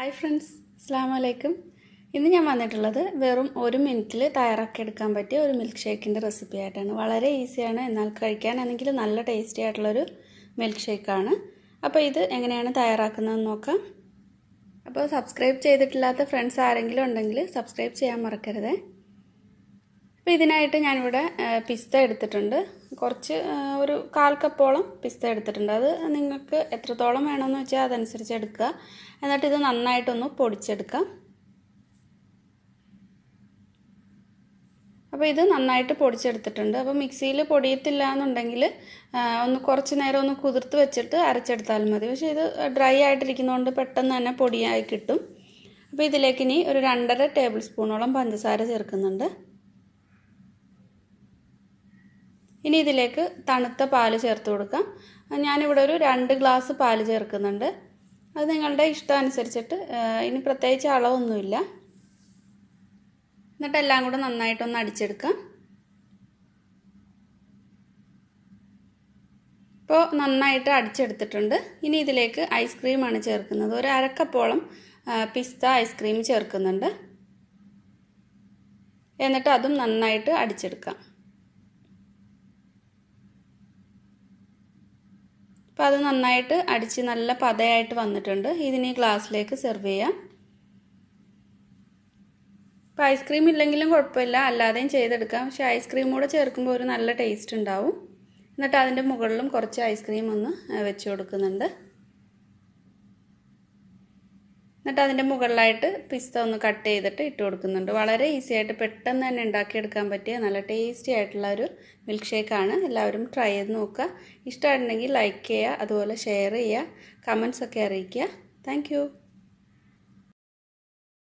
Hi friends, Assalamu alaikum. ഇന്ന് ഞാൻ വന്നിട്ടുള്ളത് വെറും 1 മിനിറ്റിൽ തയ്യാറാക്കി എടുക്കാൻ പറ്റിയ ഒരു മിൽക്ക് ഷേക്കിന്റെ റെസിപ്പി ആയിട്ടാണ്. വളരെ ഈസിയാണ് എന്നാൽ കഴിക്കാനാണെങ്കിൽ നല്ല ടേസ്റ്റി ആയിട്ടുള്ള ഒരു മിൽക്ക് ഷേക്ക് ആണ്. അപ്പോൾ ഇത് എങ്ങനെയാണ് തയ്യാറാക്കുന്നതെന്ന് നോക്കാം. അപ്പോൾ സബ്സ്ക്രൈബ് ചെയ്തിട്ടില്ലാത്ത ഫ്രണ്ട്സ് ആരെങ്കിലും ഉണ്ടെങ്കിൽ സബ്സ്ക്രൈബ് ചെയ്യാൻ മറക്കരുത്. അപ്പോൾ ഇതിനായിട്ട് ഞാൻ ഇവിടെ പിസ്ത എടുത്തിട്ടുണ്ട്. കുറച്ച് ഒരു 1/4 കപ്പോളം പിസ്ത എടുത്തിട്ടുണ്ട്. അത് നിങ്ങൾക്ക് എത്രത്തോളം വേണമെന്ന് വെച്ചാൽ അതനുസരിച്ച് എടുക്കുക. എന്നിട്ട് ഇത് നന്നായിട്ടൊന്ന് പൊടിച്ചെടുക്കാം. അപ്പോൾ ഇത് നന്നായിട്ട് പൊടിച്ചെടുത്തിട്ടുണ്ട്. അപ്പോൾ മിക്സിയിൽ പൊടിയത്തില്ല എന്നുണ്ടെങ്കിൽ ഒന്ന് കുറച്ച് നേരം ഒന്ന് കുതിർത്ത് വെച്ചിട്ട് അരച്ചെടുത്താൽ മതി. പക്ഷേ ഇത് ഡ്രൈ ആയിട്ടിരിക്കുന്നതുകൊണ്ട് പെട്ടെന്ന് തന്നെ പൊടിയായി കിട്ടും. അപ്പോൾ ഇതിലേക്ക് ഇനി ഒരു 2.5 ടേബിൾ സ്പൂണോളം പഞ്ചസാര ചേർക്കുന്നുണ്ട്. ഇനി ഇതിലേക്ക് തണുത്ത പാല് ചേർത്ത് കൊടുക്കാം. ഞാനിവിടെ ഒരു 2 ഗ്ലാസ് പാല് ചേർക്കുന്നുണ്ട്. അത് നിങ്ങളുടെ ഇഷ്ടം അനുസരിച്ചിട്ട്, ഇനി പ്രത്യേകിച്ച് അളവൊന്നുമില്ല. എന്നിട്ട് എല്ലാം കൂടെ നന്നായിട്ടൊന്ന് അടിച്ചെടുക്കാം. ഇപ്പോൾ നന്നായിട്ട് അടിച്ചെടുത്തിട്ടുണ്ട്. ഇനി ഇതിലേക്ക് ഐസ്ക്രീമാണ് ചേർക്കുന്നത്. ഒരു 1/2 കപ്പോളം പിസ്ത ഐസ്ക്രീം ചേർക്കുന്നുണ്ട്. എന്നിട്ട് അതും നന്നായിട്ട് അടിച്ചെടുക്കാം. അപ്പോൾ അത് നന്നായിട്ട് അടിച്ച് നല്ല പതയായിട്ട് വന്നിട്ടുണ്ട്. ഇതിന് ഗ്ലാസ്സിലേക്ക് സെർവ് ചെയ്യാം. ഇപ്പോൾ ഐസ്ക്രീം ഇല്ലെങ്കിലും കുഴപ്പമില്ല, അല്ലാതെയും ചെയ്തെടുക്കാം. പക്ഷേ ഐസ്ക്രീം കൂടെ ചേർക്കുമ്പോൾ ഒരു നല്ല ടേസ്റ്റ് ഉണ്ടാവും. എന്നിട്ട് അതിൻ്റെ മുകളിലും കുറച്ച് ഐസ്ക്രീം ഒന്ന് വെച്ച് കൊടുക്കുന്നുണ്ട്. എന്നിട്ട് അതിൻ്റെ മുകളിലായിട്ട് പിസ്ത ഒന്ന് കട്ട് ചെയ്തിട്ട് ഇട്ട് കൊടുക്കുന്നുണ്ട്. വളരെ ഈസി ആയിട്ട് പെട്ടെന്ന് തന്നെ ഉണ്ടാക്കിയെടുക്കാൻ പറ്റിയ നല്ല ടേസ്റ്റി ആയിട്ടുള്ള ഒരു മിൽക്ക് ഷേക്കാണ്. എല്ലാവരും ട്രൈ ചെയ്ത് നോക്കുക. ഇഷ്ടമായിട്ടുണ്ടെങ്കിൽ ലൈക്ക് ചെയ്യുക, അതുപോലെ ഷെയർ ചെയ്യുക, കമൻസ് ഒക്കെ അറിയിക്കുക. താങ്ക്